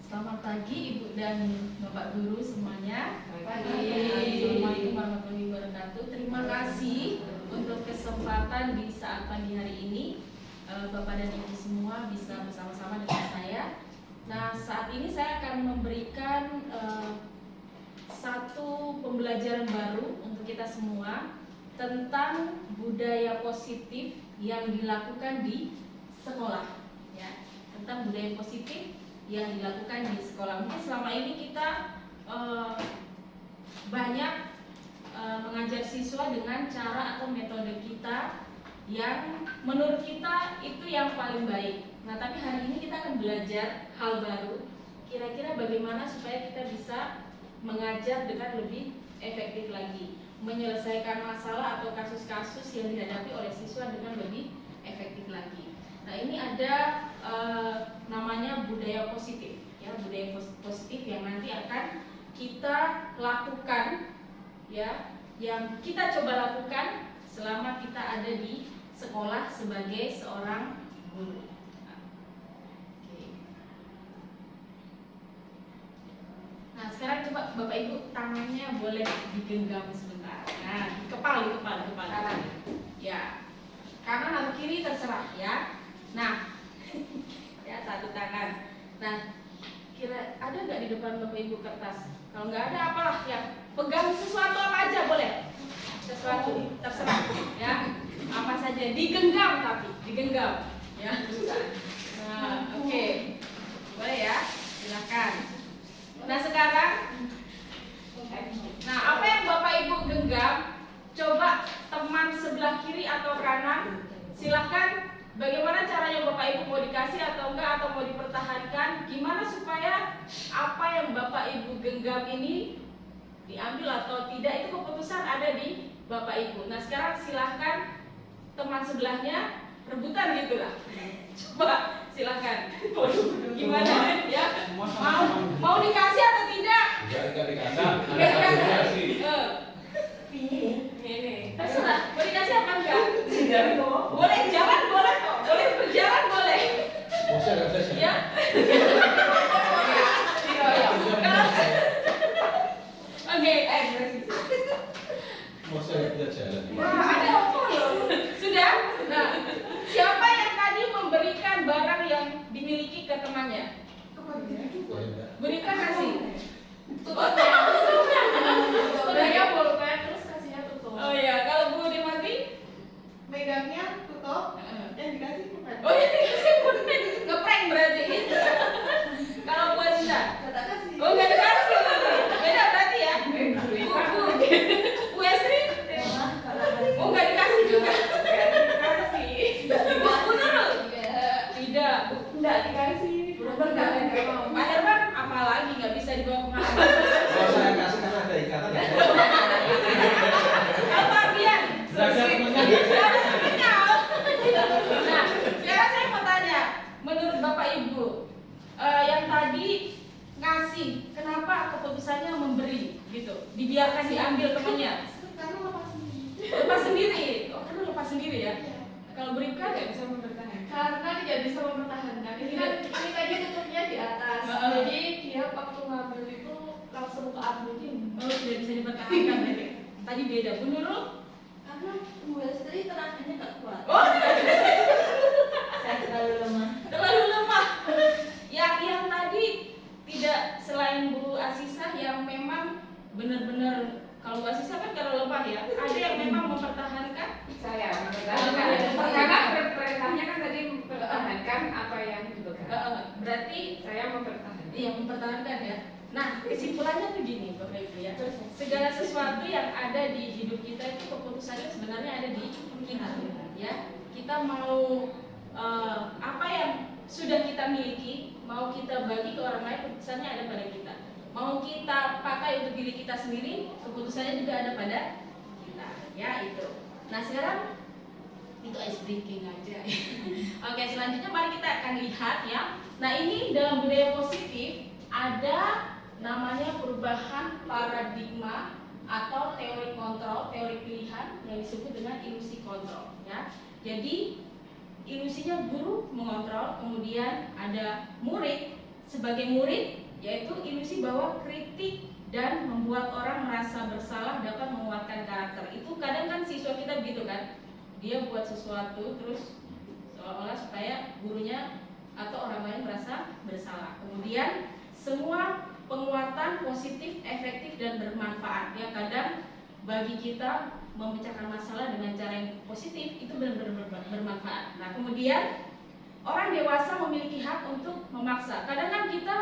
Selamat pagi Ibu dan Bapak Guru semuanya. Pagi. Assalamualaikum warahmatullahi wabarakatuh. Terima kasih untuk kesempatan di saat pagi hari ini Bapak dan Ibu semua bisa bersama-sama dengan saya. Nah, saat ini saya akan memberikan satu pembelajaran baru untuk kita semua tentang budaya positif yang dilakukan di sekolah, ya. Tentang budaya positif yang dilakukan di sekolah. Mungkin selama ini kita banyak mengajar siswa dengan cara atau metode kita yang menurut kita itu yang paling baik. Nah, tapi hari ini kita akan belajar hal baru. Kira-kira bagaimana supaya kita bisa mengajar dengan lebih efektif lagi, menyelesaikan masalah atau kasus-kasus yang dihadapi oleh siswa dengan lebih efektif lagi. Nah, ini ada namanya budaya positif, ya, budaya positif yang nanti akan kita lakukan, ya, yang kita coba lakukan selama kita ada di sekolah sebagai seorang guru. Nah, sekarang coba Bapak Ibu tangannya boleh digenggam sebentar. Nah, di kepala. Ya, kanan atau kiri terserah, ya. Nah, ya, satu tangan. Nah, kira ada nggak di depan Bapak Ibu kertas? Kalau nggak ada, apalah, ya, pegang sesuatu apa aja boleh. Sesuatu terserah, ya. Apa saja, digenggam tapi digenggam, ya. Nah, oke. Boleh ya, silakan. Nah, sekarang, nah, apa yang Bapak Ibu genggam, coba teman sebelah kiri atau kanan, silahkan. Bagaimana caranya Bapak Ibu mau dikasih atau enggak, atau mau dipertahankan? Gimana supaya apa yang Bapak Ibu genggam ini diambil atau tidak, itu keputusan ada di Bapak Ibu. Nah, sekarang silahkan teman sebelahnya rebutan gitu lah. Coba silahkan. Gimana ya? Mau dikasih atau tidak? Enggak dikasih. Ini terserah. Mau dikasih apa enggak? Boleh jalan boleh kok. Boleh berjalan boleh. Ya. Oke, Mau saya tidak jalan. ada apa loh? Sudah? Nah, siapa yang tadi memberikan barang yang dimiliki ke temannya? Berikan kasih. Tutup ya. Tutupnya pulpen terus kasihnya tutup. Oh iya, kalau Bu Dimati Megangnya tutup, yang dikasih pulpen. oh iya, dikasih pulpen. Ngeprank berarti. Kalau Bu Aziza? Kata kasih. Oh, enggak dikasih. Beda berarti ya. Bu Esri? Oh, enggak dikasih juga. Dikasih. Bu Nurul? Tidak. Enggak dikasih. Pak Herman apalagi nggak bisa dibawa kemana? Kalau saya kasih karena ada ikatan. Apa Bian? Nah, sekarang saya mau tanya, menurut Bapak Ibu, yang tadi ngasih, kenapa keputusannya memberi gitu? Dibiarkan diambil temannya? Karena lepas sendiri. Lepas sendiri? Oh, karena lepas sendiri ya? Kalau berikan nggak bisa mempertahankan? Karena tidak bisa mempertahankan. Ini kan ini tadi tutupnya di atas. Jadi dia waktu ngambil itu langsung ke ambil gini. Oh, tidak bisa dipertahankan berarti. Tadi beda. Bu Nurul? Karena Bu Estri tenaganya nggak kuat. Oh, Saya terlalu lemah. terlalu lemah. Yang tadi tidak, selain Bu Asisah yang memang benar-benar, kalau Bu Asisah kan kalau lemah ya, ada yang memang mempertahankan. Saya mempertahankan. Karena perintahnya kan tadi mempertahankan apa yang dipegang. Berarti Saya mempertahankan. iya, mempertahankan ya. Nah, kesimpulannya tuh gini Bapak Ibu ya. Segala sesuatu yang ada di hidup kita itu keputusannya sebenarnya ada di kita, ya. Kita mau apa yang sudah kita miliki, mau kita bagi ke orang lain, keputusannya ada pada kita. Mau kita pakai untuk diri kita sendiri, keputusannya juga ada pada kita, ya itu. Nah, sekarang itu ice breaking aja. Oke, selanjutnya mari kita akan lihat ya. Nah, ini dalam budaya positif ada namanya perubahan paradigma atau teori kontrol, teori pilihan yang disebut dengan ilusi kontrol, ya. Jadi ilusinya guru mengontrol, kemudian ada murid sebagai murid, yaitu ilusi bahwa kritik dan membuat orang merasa bersalah dapat menguatkan karakter. Itu kadang kan siswa kita begitu kan, dia buat sesuatu terus seolah-olah supaya gurunya atau orang lain merasa bersalah. Kemudian semua penguatan positif, efektif dan bermanfaat. Ya, kadang bagi kita memecahkan masalah dengan cara yang positif itu benar-benar bermanfaat. Nah, kemudian orang dewasa memiliki hak untuk memaksa. Kadang kan kita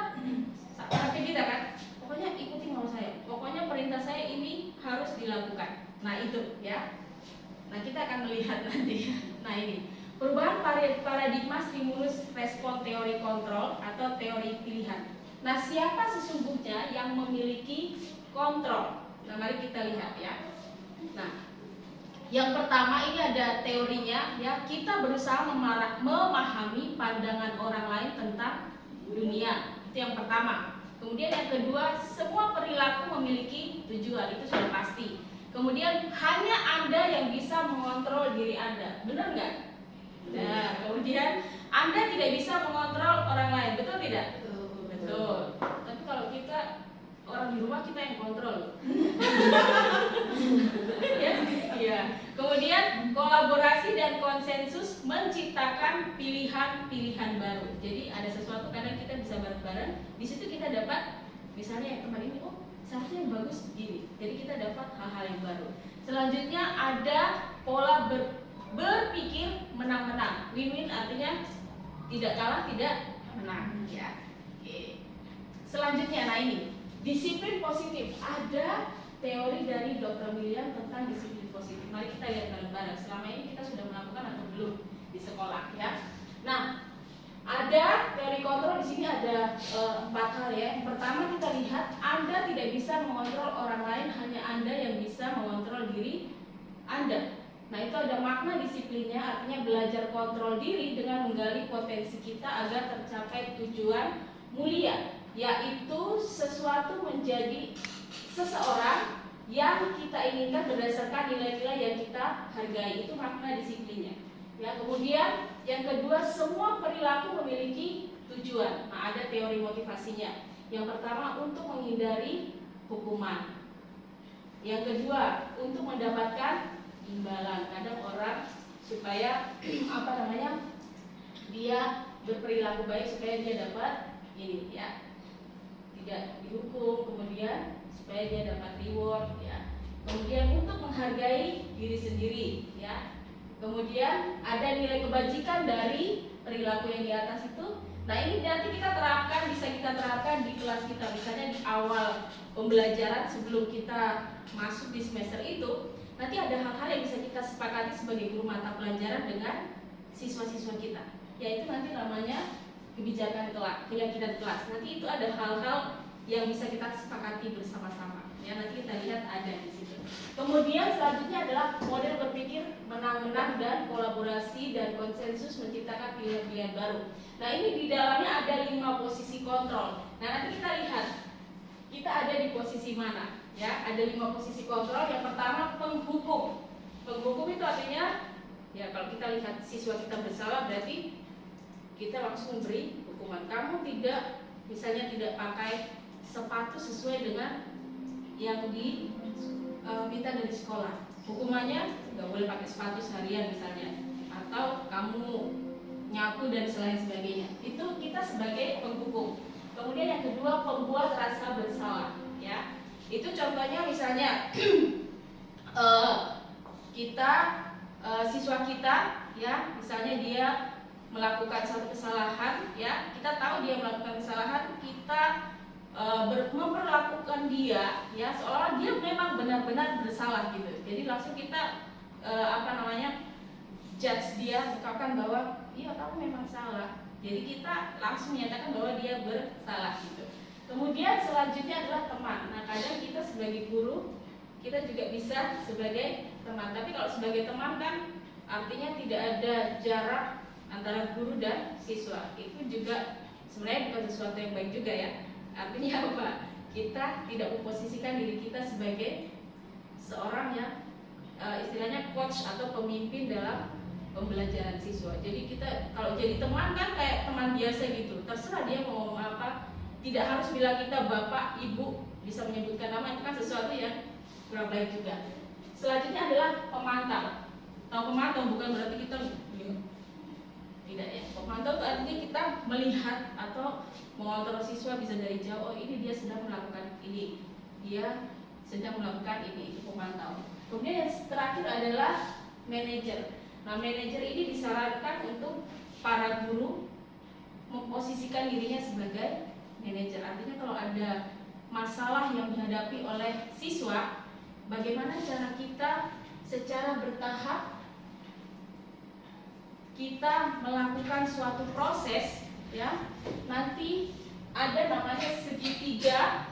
seperti kita kan, pokoknya ikuti mau saya, pokoknya perintah saya ini harus dilakukan. Nah itu ya. Nah kita akan melihat nanti. Nah ini perubahan paradigma stimulus respon teori kontrol atau teori pilihan. Nah siapa sesungguhnya yang memiliki kontrol? Nah mari kita lihat ya. Nah yang pertama ini ada teorinya ya, kita berusaha memahami pandangan orang lain tentang dunia. Itu yang pertama. Kemudian yang kedua, semua perilaku memiliki tujuan, itu sudah pasti. Kemudian hanya Anda yang bisa mengontrol diri Anda, benar nggak? Nah, kemudian Anda tidak bisa mengontrol orang lain, betul tidak? Betul. Tapi kalau kita orang di rumah kita yang kontrol. Ya. Kemudian kolaborasi dan konsensus menciptakan pilihan-pilihan baru. Jadi ada sesuatu kadang kita bisa bareng-bareng. Di situ kita dapat, misalnya teman ini, oh seharusnya yang bagus gini. Jadi kita dapat hal-hal yang baru. Selanjutnya ada pola berpikir menang-menang. Win-win artinya tidak kalah, tidak menang. Ya. Oke. Selanjutnya, nah ini disiplin positif. Ada teori dari Dr. William tentang disiplin positif. Mari kita lihat bareng-bareng. Selama ini kita sudah melakukan atau belum di sekolah ya. Nah, ada teori kontrol di sini ada 4 hal ya. Yang pertama kita lihat Anda tidak bisa mengontrol orang lain, hanya Anda yang bisa mengontrol diri Anda. Nah, itu ada makna disiplinnya, artinya belajar kontrol diri dengan menggali potensi kita agar tercapai tujuan mulia, yaitu sesuatu menjadi seseorang yang kita inginkan berdasarkan nilai-nilai yang kita hargai. Itu makna disiplinnya. Ya, kemudian yang kedua, semua perilaku memiliki tujuan. Nah, ada teori motivasinya. Yang pertama untuk menghindari hukuman. Yang kedua untuk mendapatkan imbalan. Kadang orang supaya dia berperilaku baik supaya dia dapat ini ya, tidak dihukum, kemudian supaya dia dapat reward ya. Kemudian untuk menghargai diri sendiri ya. Kemudian ada nilai kebajikan dari perilaku yang di atas itu. Nah ini nanti kita terapkan, bisa kita terapkan di kelas kita. Misalnya di awal pembelajaran sebelum kita masuk di semester itu, nanti ada hal-hal yang bisa kita sepakati sebagai guru mata pelajaran dengan siswa-siswa kita. Yaitu nanti namanya kebijakan keyakinan kelas. Nanti itu ada hal-hal yang bisa kita sepakati bersama-sama. Ya, nanti kita lihat ada di situ. Kemudian selanjutnya adalah model berpikir menang-menang dan kolaborasi dan konsensus menciptakan pilihan-pilihan baru. Nah, ini di dalamnya ada 5 posisi kontrol. Nah, nanti kita lihat kita ada di posisi mana. Ya, ada 5 posisi kontrol. Yang pertama penghukum. Penghukum itu artinya ya kalau kita lihat siswa kita bersalah berarti kita langsung beri hukuman. Kamu misalnya tidak pakai sepatu sesuai dengan yang diminta dari sekolah. Hukumannya nggak boleh pakai sepatu seharian misalnya, atau kamu nyapu dan selain sebagainya. Itu kita sebagai penghukum. Kemudian yang kedua pembuat rasa bersalah. Ya, itu contohnya misalnya siswa kita ya, misalnya dia melakukan satu kesalahan ya, kita tahu dia melakukan kesalahan, kita memperlakukan dia ya seolah dia memang benar-benar bersalah gitu. Jadi langsung kita judge dia, katakan bahwa iya kamu memang salah. Jadi kita langsung menyatakan bahwa dia bersalah gitu. Kemudian selanjutnya adalah teman. Nah kadang kita sebagai guru kita juga bisa sebagai teman. Tapi kalau sebagai teman kan artinya tidak ada jarak antara guru dan siswa. Itu juga sebenarnya bukan sesuatu yang baik juga ya. Artinya apa? Kita tidak memposisikan diri kita sebagai seorang yang istilahnya coach atau pemimpin dalam pembelajaran siswa. Jadi kita kalau jadi teman kan kayak teman biasa gitu, terserah dia mau ngomong apa, tidak harus bilang kita bapak, ibu, bisa menyebutkan nama, itu kan sesuatu yang kurang baik juga. Selanjutnya adalah pemantau. Tahu pemantau bukan berarti kita tidak ya. Pemantau itu artinya kita melihat atau mengontrol siswa bisa dari jauh. Oh ini dia sedang melakukan ini, dia sedang melakukan ini, itu pemantau. Kemudian yang terakhir adalah manajer. Nah, manajer ini disarankan untuk para guru memposisikan dirinya sebagai manajer. Artinya kalau ada masalah yang dihadapi oleh siswa, bagaimana cara kita secara bertahap kita melakukan suatu proses, ya. Nanti ada namanya segitiga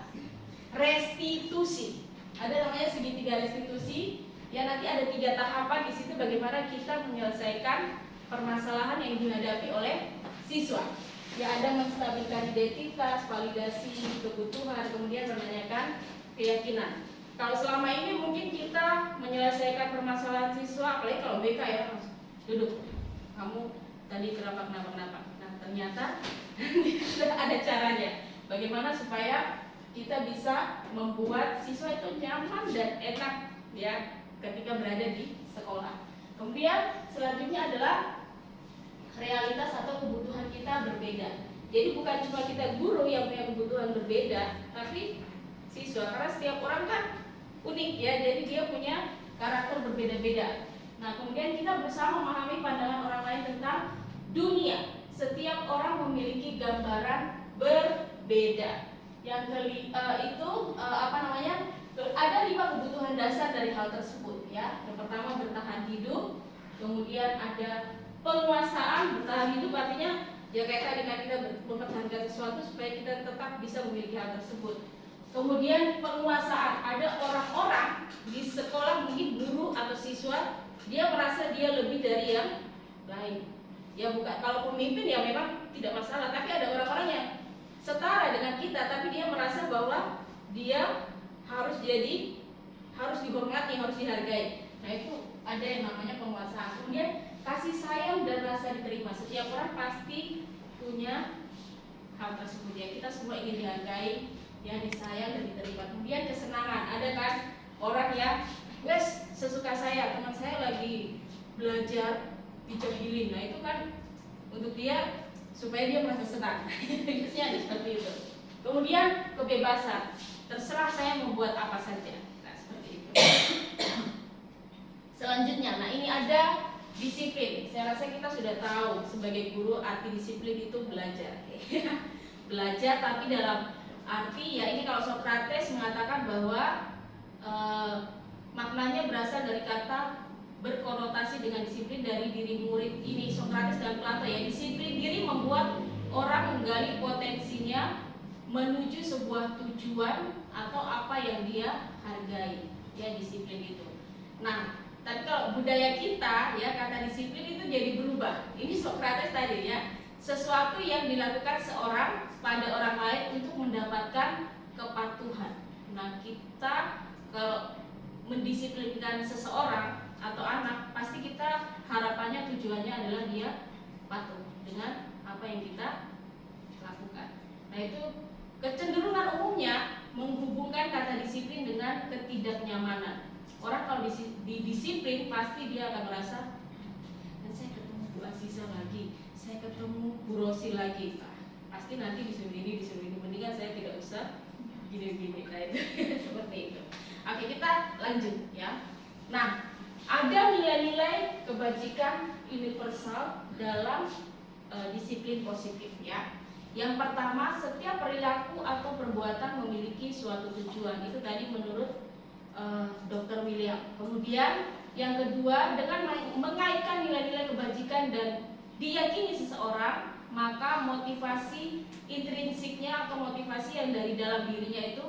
restitusi. Ada namanya segitiga restitusi. Ya, nanti ada 3 tahapan di situ bagaimana kita menyelesaikan permasalahan yang dihadapi oleh siswa. Ya, ada menstabilkan identitas, validasi kebutuhan, kemudian menanyakan keyakinan. Kalau selama ini mungkin kita menyelesaikan permasalahan siswa, apalagi kalau BK ya, duduk. Kamu tadi kenapa. Nah, ternyata ada caranya. Bagaimana supaya kita bisa membuat siswa itu nyaman dan enak, ya, ketika berada di sekolah. Kemudian selanjutnya adalah realitas atau kebutuhan kita berbeda. Jadi bukan cuma kita guru yang punya kebutuhan berbeda, tapi siswa, karena setiap orang kan unik ya, jadi dia punya karakter berbeda-beda. Nah, kemudian kita berusaha memahami pandangan orang lain tentang dunia. Setiap orang memiliki gambaran berbeda. Yang ada 5 kebutuhan dasar dari hal tersebut, ya. Yang pertama bertahan hidup, kemudian ada penguasaan. Bertahan hidup artinya ya kayak tadi kan kita mempertahankan sesuatu supaya kita tetap bisa memiliki hal tersebut. Kemudian penguasaan, ada orang-orang di sekolah mungkin guru atau siswa dia merasa dia lebih dari yang lain. Ya bukan, kalau pemimpin ya memang tidak masalah, tapi ada orang-orang yang setara dengan kita tapi dia merasa bahwa dia harus dihormati, harus dihargai. Nah, itu ada yang namanya penguasaan. Kemudian kasih sayang dan rasa diterima. Setiap orang pasti punya hal tersebut, ya. Kita semua ingin dihargai, ya, disayang dan diterima. Kemudian kesenangan. Ada kan orang yang wes sesuka saya, teman saya lagi belajar dijahilin. Nah, itu kan untuk dia supaya dia merasa senang. Biasanya ada seperti itu. Kemudian kebebasan. Terserah saya membuat apa saja. Nah, seperti itu. Selanjutnya, nah ini ada disiplin. Saya rasa kita sudah tahu sebagai guru arti disiplin itu belajar. Belajar tapi dalam arti ya ini kalau Socrates mengatakan bahwa maknanya berasal dari kata berkonotasi dengan disiplin dari diri murid. Ini Socrates dan Plato, ya. Disiplin diri membuat orang menggali potensinya menuju sebuah tujuan atau apa yang dia hargai, ya, disiplin itu. Nah, tapi kalau budaya kita, ya, kata disiplin itu jadi berubah. Ini Socrates tadi, ya, sesuatu yang dilakukan seorang pada orang lain untuk mendapatkan kepatuhan. Nah, kita kalau mendisiplinkan seseorang atau anak, pasti kita harapannya tujuannya adalah dia patuh dengan apa yang kita lakukan. Nah, itu kecenderungan umumnya menghubungkan kata disiplin dengan ketidaknyamanan. Orang kalau didisiplin pasti dia akan merasa, dan saya ketemu Bu Aziza lagi, saya ketemu Bu Rosi lagi, pasti nanti disuruh ini, mendingan saya tidak usah gini-gini. Nah, itu seperti itu. Oke, kita lanjut, ya. Nah, ada nilai-nilai kebajikan universal dalam disiplin positif, ya. Yang pertama, setiap perilaku atau perbuatan memiliki suatu tujuan. Itu tadi menurut Dr. William. Kemudian yang kedua, dengan mengaitkan nilai-nilai kebajikan dan diyakini seseorang, maka motivasi intrinsiknya atau motivasi yang dari dalam dirinya itu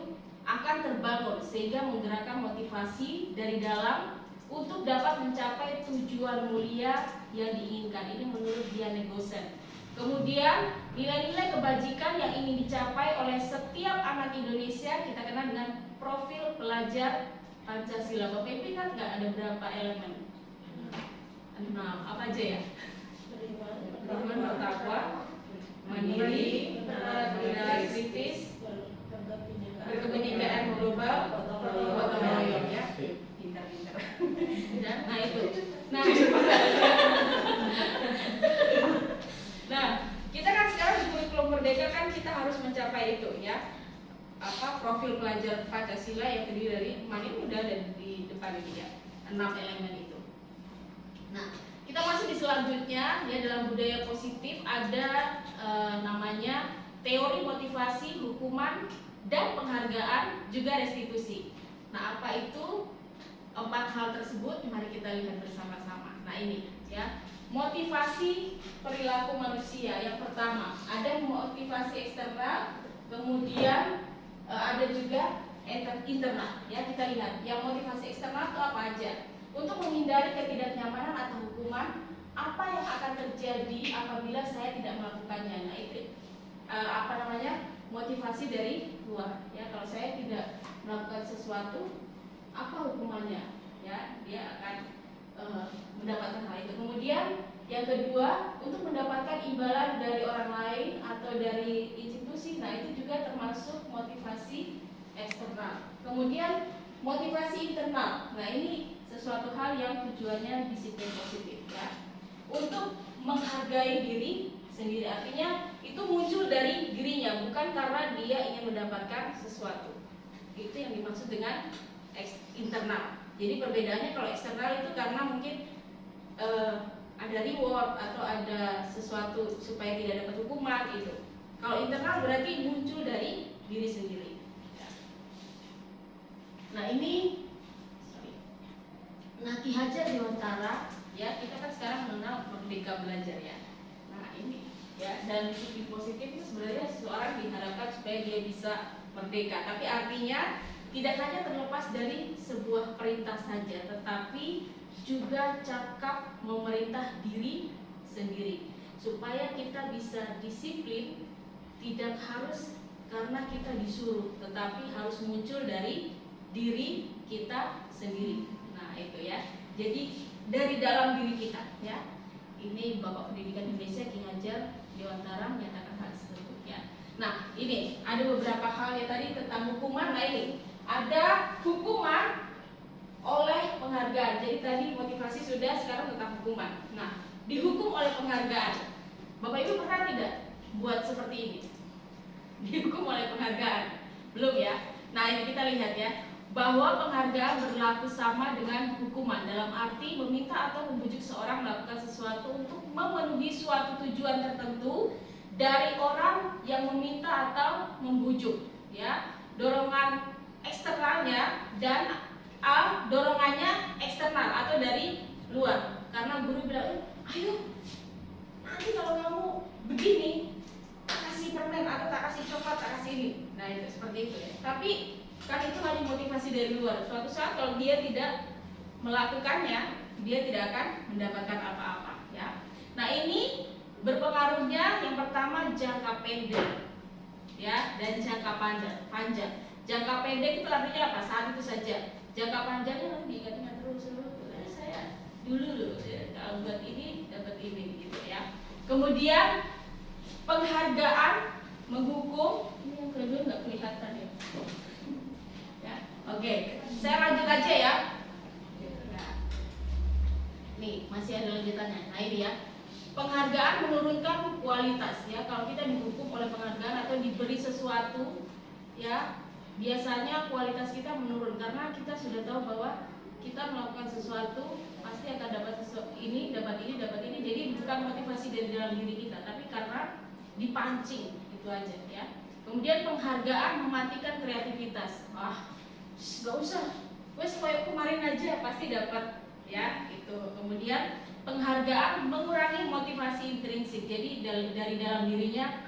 akan terbangun sehingga menggerakkan motivasi dari dalam untuk dapat mencapai tujuan mulia yang diinginkan. Ini menurut Diane Gosen. Kemudian nilai-nilai kebajikan yang ingin dicapai oleh setiap anak Indonesia kita kenal dengan profil pelajar Pancasila. Bapak Ibu ingat nggak ada berapa elemen? 6 apa aja ya? Beriman, bertakwa, mandiri, berpendapat kritis, berkebinekaan global, gotong royong ya. Pintar-pintar. Nah itu. Nah, kita kan sekarang di kurikulum Merdeka kan kita harus mencapai itu ya. Profil pelajar Pancasila yang terdiri dari ini udah ada di depan ini ya. 6 elemen itu. Nah, kita masuk di selanjutnya ya, dalam budaya positif ada namanya teori motivasi, hukuman, dan penghargaan, juga restitusi. Nah, apa itu 4 hal tersebut? Mari kita lihat bersama-sama. Nah, ini ya, motivasi perilaku manusia. Yang pertama ada motivasi eksternal, kemudian ada juga internal ya. Kita lihat yang motivasi eksternal itu apa aja. Untuk menghindari ketidaknyamanan atau hukuman, apa yang akan terjadi apabila saya tidak melakukannya. Nah, itu motivasi dari luar ya. Kalau saya tidak melakukan sesuatu, apa hukumannya ya, dia akan mendapatkan hal itu. Kemudian yang kedua, untuk mendapatkan imbalan dari orang lain atau dari institusi. Nah, itu juga termasuk motivasi eksternal. Kemudian motivasi internal. Nah, ini sesuatu hal yang tujuannya disiplin positif ya, untuk menghargai diri sendiri. Artinya itu muncul dari dirinya, bukan karena dia ingin mendapatkan sesuatu. Itu yang dimaksud dengan internal. Jadi perbedaannya, kalau eksternal itu karena mungkin ada reward atau ada sesuatu supaya tidak dapat hukuman itu. Kalau internal berarti muncul dari diri sendiri. Nah, ini Ki Hajar Dewantara ya, kita kan sekarang mengenal Merdeka Belajar ya. Nah, ini ya, dan disiplin positif itu sebenarnya seseorang diharapkan supaya dia bisa merdeka. Tapi artinya tidak hanya terlepas dari sebuah perintah saja, tetapi juga cakap memerintah diri sendiri supaya kita bisa disiplin. Tidak harus karena kita disuruh, tetapi harus muncul dari diri kita sendiri. Nah, itu ya. Jadi dari dalam diri kita ya. Ini Bapak Pendidikan Indonesia Ki Hajar Dewantara menyatakan hal tersebut ya. Nah, ini ada beberapa hal ya tadi tentang hukuman. Nah, ini ada hukuman oleh penghargaan. Jadi tadi motivasi sudah, sekarang tentang hukuman. Nah, dihukum oleh penghargaan. Bapak Ibu pernah tidak buat seperti ini? Dihukum oleh penghargaan? Belum ya? Nah, ini kita lihat ya, bahwa penghargaan berlaku sama dengan hukuman, dalam arti meminta atau membujuk seorang melakukan sesuatu untuk memenuhi suatu tujuan tertentu dari orang yang meminta atau membujuk ya. Dorongan eksternalnya dan dorongannya eksternal atau dari luar. Karena guru bilang, ayo nanti kalau kamu begini tak kasih permen atau tak kasih coklat, tak kasih ini. Nah, itu seperti itu ya. Tapi kan itu hanya motivasi dari luar. Suatu saat kalau dia tidak melakukannya, dia tidak akan mendapatkan apa-apa ya. Nah, ini berpengaruhnya yang pertama jangka pendek ya, dan jangka panjang. Jangka pendek itu artinya apa? Saat itu saja. Jangka panjangnya nanti diingat-ingat terus. Saya dulu ya, kalau buat ini dapat ini gitu ya. Kemudian penghargaan, menghukum. Ini yang kedua nggak kelihatan ya. Oke, saya lanjut aja ya. Nah, nih masih ada lanjutannya. Nah, ini ya, penghargaan menurunkan kualitas ya. Kalau kita dihukum oleh penghargaan atau diberi sesuatu ya, biasanya kualitas kita menurun karena kita sudah tahu bahwa kita melakukan sesuatu pasti akan dapat ini, dapat ini, dapat ini. Jadi bukan motivasi dari dalam diri kita, tapi karena dipancing, itu aja ya. Kemudian penghargaan mematikan kreativitas. Gak usah, wes kayak kemarin aja pasti dapat ya gitu. Kemudian penghargaan mengurangi motivasi intrinsik. Jadi dari dalam dirinya,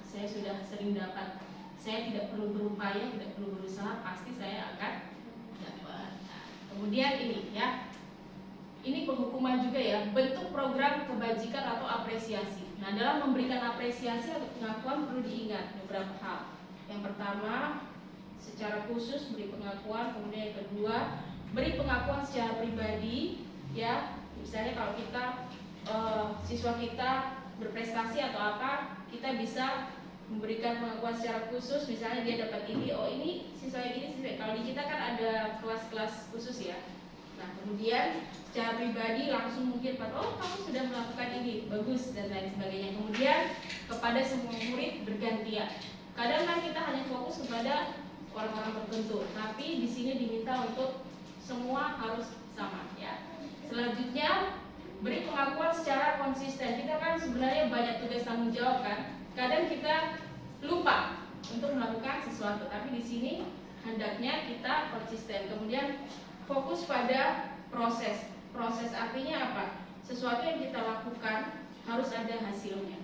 saya sudah sering dapat, saya tidak perlu berupaya, tidak perlu berusaha, pasti saya akan dapat. Kemudian ini ya, ini penghukuman juga ya, bentuk program kebajikan atau apresiasi. Nah, dalam memberikan apresiasi atau pengakuan perlu diingat beberapa hal. Yang pertama, secara khusus beri pengakuan. Kemudian yang kedua, beri pengakuan secara pribadi ya, Misalnya kalau kita siswa kita berprestasi atau apa, kita bisa memberikan pengakuan secara khusus. Misalnya dia dapat ini, oh ini siswa yang ini siswa. Kalau di kita kan ada kelas-kelas khusus ya. Nah kemudian secara pribadi langsung mungkin oh kamu sudah melakukan ini, bagus dan lain sebagainya. Kemudian kepada semua murid bergantian. Kadang kan kita hanya fokus kepada orang-orang tertentu, tapi di sini diminta untuk semua harus sama ya. Selanjutnya beri pengakuan secara konsisten. Kita kan sebenarnya banyak tugas tanggung jawab kan. Kadang kita lupa untuk melakukan sesuatu, tapi di sini hendaknya kita konsisten. Kemudian fokus pada proses. Proses artinya apa? Sesuatu yang kita lakukan harus ada hasilnya.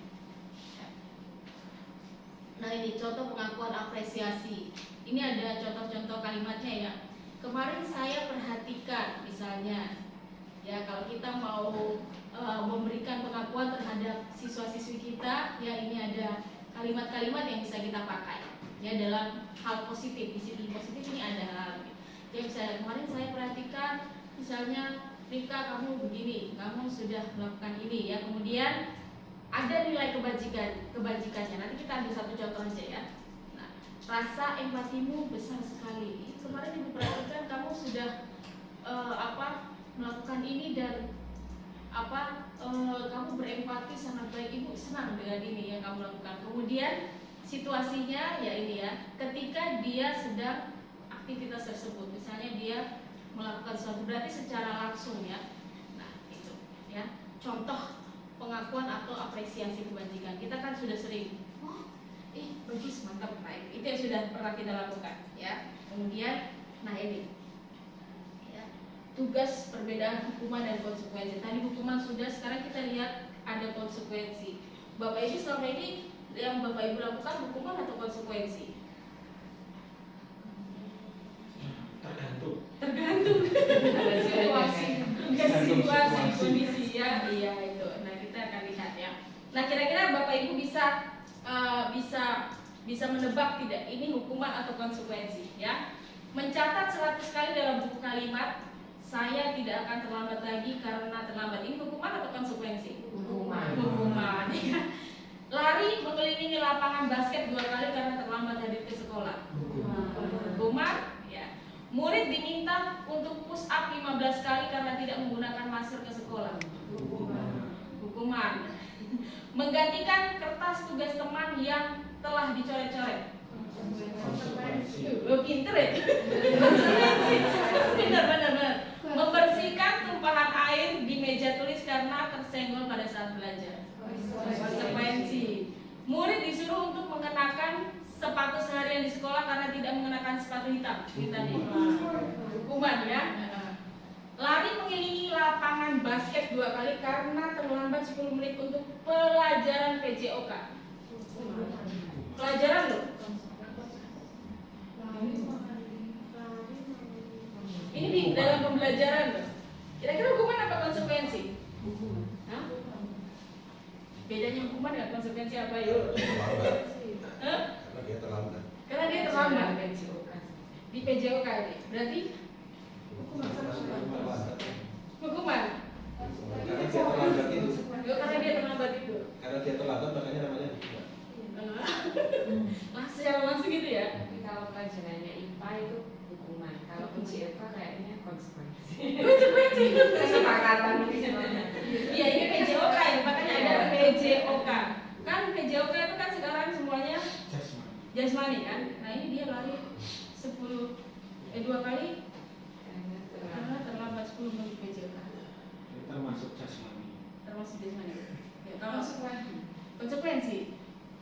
Nah ini contoh pengakuan apresiasi. Ini ada contoh-contoh kalimatnya ya. Kemarin saya perhatikan misalnya. Ya kalau kita mau memberikan pengakuan terhadap siswa-siswi kita, ya ini ada kalimat-kalimat yang bisa kita pakai. Ya dalam hal positif, disiplin positif ini ada hal. Ya misalnya kemarin saya perhatikan, misalnya Rika kamu begini, kamu sudah melakukan ini ya. Kemudian ada nilai kebajikannya. Nanti kita ambil satu contoh aja ya. Nah, rasa empatimu besar sekali. Kemarin ibu perhatikan kamu sudah melakukan ini dan kamu berempati sangat baik. Ibu senang dengan ini yang kamu lakukan. Kemudian situasinya ya ini ya, ketika dia sedang aktivitas tersebut, misalnya dia melakukan sesuatu, berarti secara langsung ya. Nah itu ya contoh pengakuan atau apresiasi kebajikan. Kita kan sudah sering, bagus, mantap, baik. Itu yang sudah pernah kita lakukan ya. Kemudian nah ini tugas perbedaan hukuman dan konsekuensi. Tadi hukuman sudah, sekarang kita lihat ada konsekuensi. Bapak Ibu selama ini yang Bapak Ibu lakukan hukuman atau konsekuensi? Tergantung situasi kondisi ya. Iya itu. Nah kita akan lihat ya. Nah kira-kira Bapak Ibu bisa menebak tidak ini hukuman atau konsekuensi ya? Mencatat 100 kali dalam buku kalimat saya tidak akan terlambat lagi karena terlambat. Ini hukuman atau konsekuensi? Hukuman ya. Lari mengelilingi lapangan basket 2 kali karena terlambat hadir ke sekolah. Hukuman ya. Murid diminta untuk push up 15 kali karena tidak menggunakan masker ke sekolah. Hukuman. Menggantikan kertas tugas teman yang telah dicoret-coret. Pinter ya? Benar. Membersihkan tumpahan air di meja tulis karena tersenggol pada saat belajar. Konsekuensi. Murid disuruh untuk mengenakan sepatu seharian di sekolah karena tidak mengenakan sepatu hitam. Ini tadi hukuman ya. Lari mengelilingi lapangan basket 2 kali karena terlambat 10 menit untuk pelajaran PJOK. Pelajaran loh. Ini di dalam pembelajaran loh. Kira-kira hukuman apa konsekuensi? Hah? Bedanya hukuman dengan konsekuensi apa yuk? Karena dia terlambat. Karena dia terlambat. Di PJOK ini. Berarti hukuman. Karena dia terlambat itu. Karena dia terlambat itu. Karena dia terlambat makanya namanya hukuman. Secara langsung gitu ya. Tapi kalau pelajarannya IPA itu hukuman, kalau PJOK kayaknya konsekuensi. Konsekuensi. Kesepakatan ini. Iya ini PJOK ya, makanya ada PJOK. Kan PJOK itu kan sekarang semuanya jasmani kan. Nah ini dia lari 2 kali karena terlambat 10 menit PJOK. Termasuk jasmani. Termasuk jasmani. Ya, kalau konsekuensi.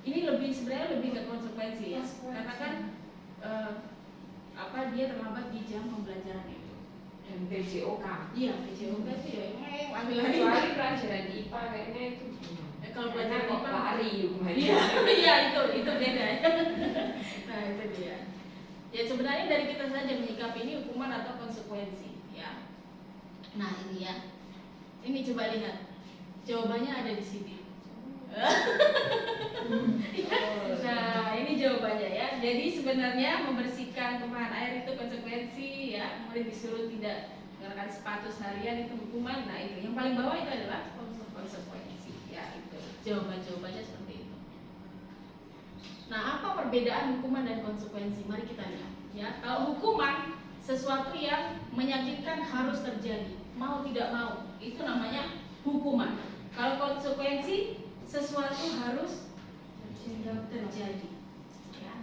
Ini sebenarnya lebih ke konsekuensi ya. Karena kan dia terlambat di jam pembelajaran itu. Dan PJOK. Iya, PJOK itu ya ambil lagi. Kecuali pelajaran IPA kayaknya itu. Kalau pelajaran kok IPA lari iya, iya itu beda. Nah itu dia. Ya sebenarnya dari kita saja menyikapi ini hukuman atau konsekuensi ya. Nah ini ya. Ini coba lihat. Jawabannya ada di sini. Nah ini jawabannya ya. Jadi sebenarnya membersihkan tumpahan air itu konsekuensi ya. Murid disuruh tidak mengenakan sepatu seharian itu hukuman. Nah itu yang paling bawah itu adalah konsekuensi. Ya itu jawabannya seperti itu. Nah apa perbedaan hukuman dan konsekuensi? Mari kita lihat. Ya kalau hukuman sesuatu yang menyakitkan harus terjadi, mau tidak mau, itu namanya hukuman. Kalau konsekuensi sesuatu harus terjadi. Ya.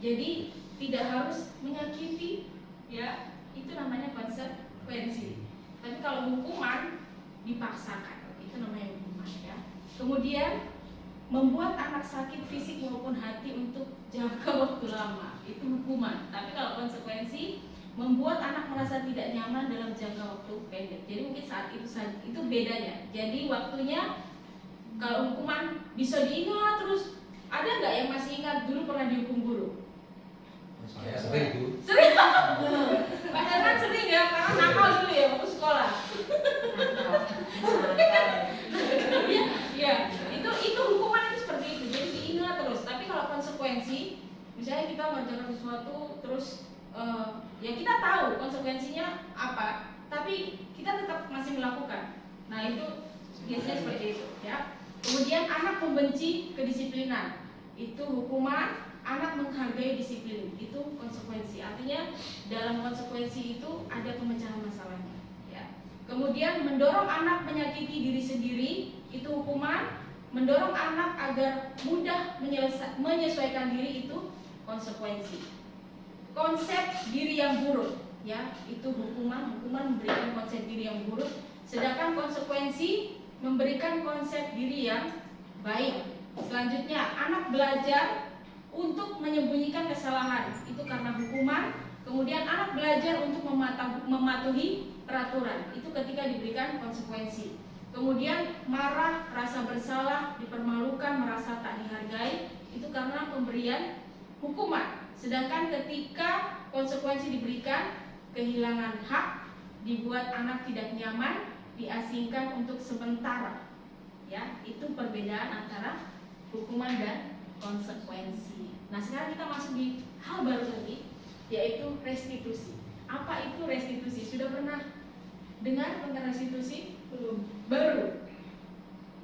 Jadi tidak harus menyakiti, ya itu namanya konsekuensi. Tapi kalau hukuman dipaksakan, itu namanya hukuman. Ya. Kemudian membuat anak sakit fisik maupun hati untuk jangka waktu lama, itu hukuman. Tapi kalau konsekuensi membuat anak merasa tidak nyaman dalam jangka waktu pendek. Jadi mungkin saat itu bedanya. Jadi waktunya kalau hukuman bisa diingat terus. Ada nggak yang masih ingat dulu pernah dihukum guru? Saya sering Bu. Sering. Pak Herman sering ya, karena nakal dulu ya waktu sekolah. Ya, itu hukuman itu seperti itu. Jadi diingat terus. Tapi kalau konsekuensi, misalnya kita mengerjakan sesuatu terus ya kita tahu konsekuensinya apa, tapi kita tetap masih melakukan. Nah itu biasanya seperti itu. Ya. Kemudian anak membenci kedisiplinan, itu hukuman. Anak menghargai disiplin, itu konsekuensi. Artinya dalam konsekuensi itu ada pemecahan masalahnya. Ya. Kemudian mendorong anak menyakiti diri sendiri, itu hukuman. Mendorong anak agar mudah menyesuaikan diri, itu konsekuensi. Konsep diri yang buruk, ya itu hukuman. Hukuman memberikan konsep diri yang buruk, sedangkan konsekuensi memberikan konsep diri yang baik. Selanjutnya anak belajar untuk menyembunyikan kesalahan, itu karena hukuman. Kemudian anak belajar untuk mematuhi peraturan, itu ketika diberikan konsekuensi. Kemudian marah, rasa bersalah, dipermalukan, merasa tak dihargai, itu karena pemberian hukuman. Sedangkan ketika konsekuensi diberikan, kehilangan hak, dibuat anak tidak nyaman, diasingkan untuk sementara. Ya, itu perbedaan antara hukuman dan konsekuensi. Nah, sekarang kita masuk di hal baru lagi, yaitu restitusi. Apa itu restitusi? Sudah pernah dengar tentang restitusi? Belum.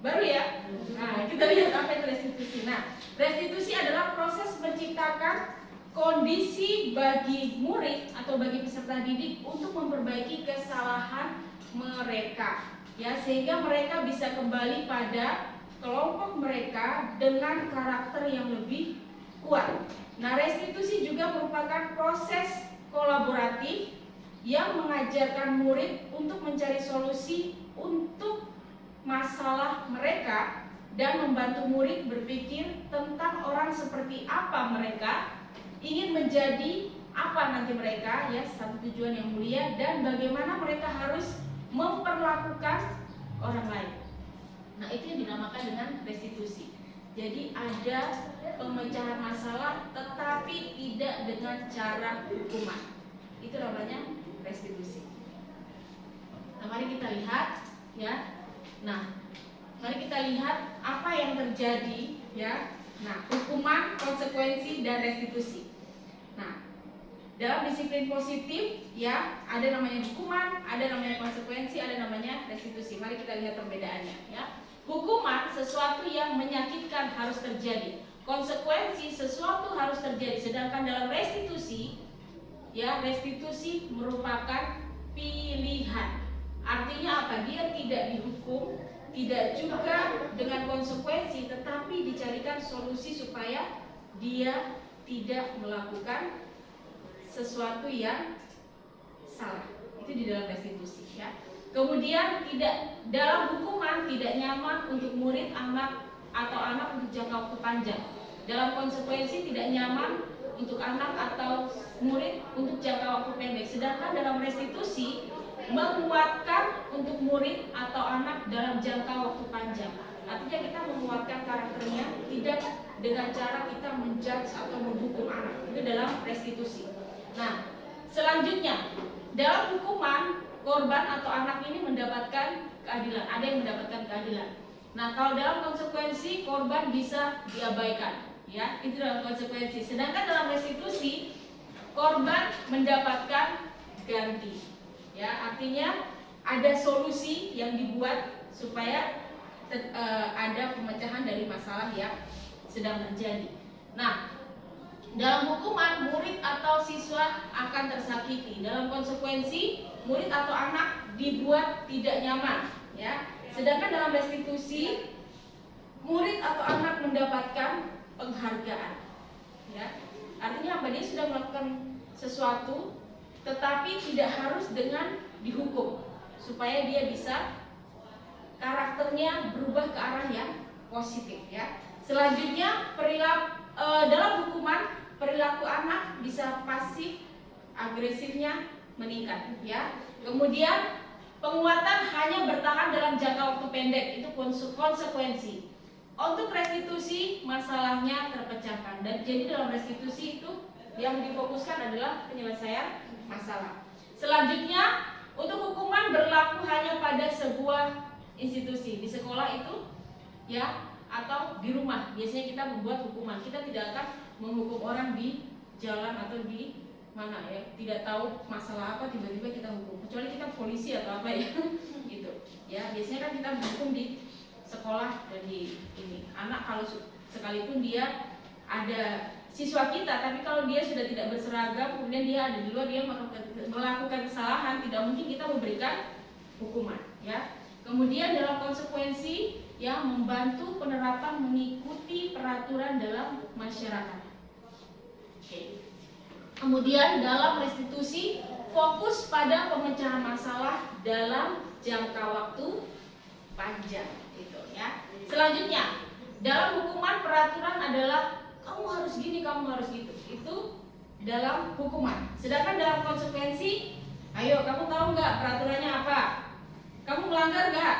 Baru ya? Nah, kita lihat apa itu restitusi. Nah, restitusi adalah proses menciptakan kondisi bagi murid atau bagi peserta didik untuk memperbaiki kesalahan mereka, ya, sehingga mereka bisa kembali pada kelompok mereka dengan karakter yang lebih kuat. Nah, restitusi juga merupakan proses kolaboratif yang mengajarkan murid untuk mencari solusi untuk masalah mereka dan membantu murid berpikir tentang orang seperti apa mereka, ingin menjadi apa nanti mereka, ya, satu tujuan yang mulia, dan bagaimana mereka harus memperlakukan orang lain. Nah, itu yang dinamakan dengan restitusi. Jadi ada pemecahan masalah tetapi tidak dengan cara hukuman. Itu namanya restitusi. Nah, mari kita lihat, ya. Nah, mari kita lihat apa yang terjadi, ya. Nah, hukuman, konsekuensi, dan restitusi. Nah, dalam disiplin positif, ya, ada namanya hukuman, ada namanya konsekuensi, ada namanya restitusi. Mari kita lihat perbedaannya, ya. Hukuman sesuatu yang menyakitkan harus terjadi. Konsekuensi sesuatu harus terjadi. Sedangkan dalam restitusi, ya, restitusi merupakan pilihan. Artinya apa? Dia tidak dihukum, tidak juga dengan konsekuensi, tetapi dicarikan solusi supaya dia tidak melakukan sesuatu yang salah. Itu di dalam restitusi, ya. Kemudian tidak dalam hukuman tidak nyaman untuk murid, anak atau anak untuk jangka waktu panjang. Dalam konsekuensi tidak nyaman untuk anak atau murid untuk jangka waktu pendek. Sedangkan dalam restitusi menguatkan untuk murid atau anak dalam jangka waktu panjang. Artinya kita menguatkan karakternya, tidak dengan cara kita menjudge atau menghukum anak. Itu dalam restitusi. Nah, selanjutnya dalam hukuman, korban atau anak ini mendapatkan keadilan. Ada yang mendapatkan keadilan. Nah, kalau dalam konsekuensi korban bisa diabaikan, ya, itu dalam konsekuensi. Sedangkan dalam restitusi korban mendapatkan ganti. Ya, artinya ada solusi yang dibuat supaya ada pemecahan dari masalah yang sedang terjadi. Nah, dalam hukuman murid atau siswa akan tersakiti. Dalam konsekuensi murid atau anak dibuat tidak nyaman, ya. Sedangkan dalam restitusi murid atau anak mendapatkan penghargaan. Ya. Artinya apa? Dia sudah melakukan sesuatu tetapi tidak harus dengan dihukum supaya dia bisa karakternya berubah ke arah yang positif, ya. Selanjutnya dalam hukuman perilaku anak bisa pasif agresifnya meningkat, ya. Kemudian penguatan hanya bertahan dalam jangka waktu pendek, itu konsekuensi. Untuk restitusi masalahnya terpecahkan, dan jadi dalam restitusi itu yang difokuskan adalah penyelesaian masalah. Selanjutnya untuk hukuman berlaku hanya pada sebuah institusi, di sekolah itu, ya, atau di rumah. Biasanya kita membuat hukuman, kita tidak akan menghukum orang di jalan atau di mana, ya. Tidak tahu masalah apa tiba-tiba kita hukum, kecuali kita polisi atau apa, ya. Gitu, ya. Biasanya kan kita menghukum di sekolah dan di ini. Anak kalau sekalipun dia ada siswa kita, tapi kalau dia sudah tidak berseragam, kemudian dia ada di luar, dia melakukan kesalahan, tidak mungkin kita memberikan hukuman, ya. Kemudian dalam konsekuensi yang membantu penerapan mengikuti peraturan dalam masyarakat. Oke. Kemudian dalam restitusi fokus pada pemecahan masalah dalam jangka waktu panjang, gitu, ya. Selanjutnya dalam hukuman peraturan adalah kamu harus gini, kamu harus gitu. Itu dalam hukuman. Sedangkan dalam konsekuensi, ayo kamu tahu nggak peraturannya apa? Kamu melanggar nggak?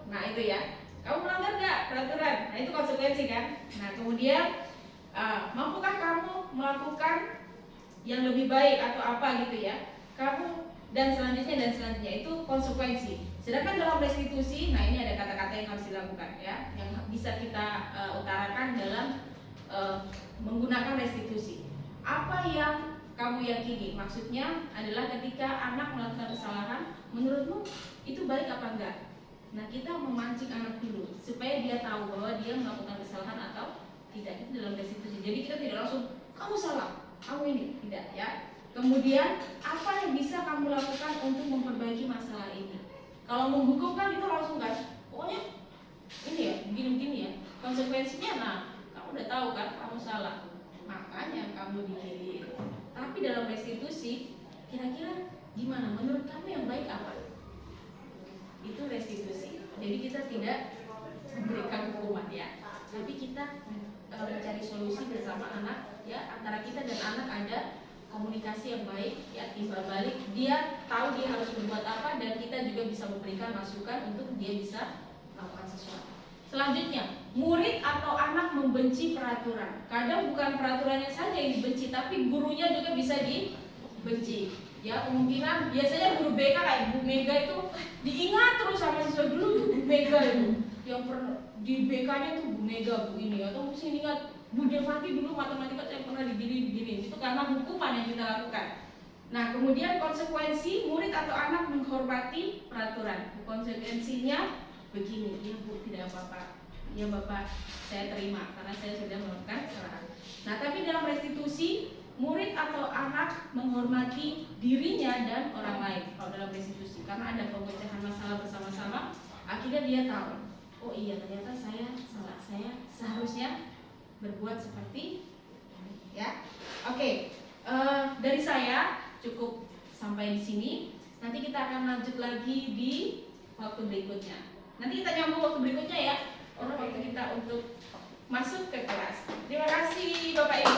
Nah itu, ya. Kamu melanggar nggak peraturan? Nah itu konsekuensi, kan? Nah kemudian mampukah kamu melakukan yang lebih baik atau apa gitu, ya? Kamu dan selanjutnya itu konsekuensi. Sedangkan dalam restitusi, nah ini ada kata-kata yang harus dilakukan, ya, yang bisa kita utarakan dalam menggunakan restitusi. Apa yang kamu yakini? Maksudnya adalah ketika anak melakukan kesalahan, menurutmu itu baik apa enggak? Nah kita memancing anak dulu supaya dia tahu bahwa dia melakukan kesalahan atau tidak. Itu dalam restitusi. Jadi kita tidak langsung kamu salah, kamu ini, tidak, ya. Kemudian apa yang bisa kamu lakukan untuk memperbaiki masalah ini? Kalau menghukum kan kita langsung kan, pokoknya ini ya, begini-begini ya. Konsekuensinya, nah kamu udah tahu kan kamu salah, makanya kamu diginiin. Tapi dalam restitusi kira-kira gimana? Menurut kamu yang baik apa? Itu restitusi. Jadi kita tidak memberikan hukuman, ya, tapi kita mencari solusi bersama anak, ya. Antara kita dan anak ada komunikasi yang baik, ya, timbal balik. Dia tahu dia harus berbuat apa dan kita juga bisa memberikan masukan untuk dia bisa melakukan sesuatu. Selanjutnya, murid atau anak membenci peraturan. Kadang bukan peraturannya saja yang dibenci, tapi gurunya juga bisa dibenci. Ya, kemungkinan biasanya guru BK kayak Bu Mega itu diingat terus sama siswa dulu, Bu Mega itu yang pernah di BK-nya tuh Bu Mega, Bu ini, atau mungkin ingat Bu Devati dulu matematika yang pernah begini. Itu karena hukuman yang kita lakukan. Nah, kemudian konsekuensi murid atau anak menghormati peraturan. Konsekuensinya begini, ya Bu, tidak apa-apa, ya Bapak, saya terima karena saya sudah melakukan kesalahan. Nah, tapi dalam restitusi murid atau anak menghormati dirinya dan orang lain. Kalau dalam restitusi, karena ada pemecahan masalah bersama-sama, akhirnya dia tahu, oh iya ternyata saya salah, saya seharusnya berbuat seperti ini, ya. Oke, dari saya cukup sampai di sini. Nanti kita akan lanjut lagi di waktu berikutnya. Nanti kita nyambung waktu berikutnya, ya. Waktu kita untuk masuk ke kelas. Terima kasih Bapak Ibu.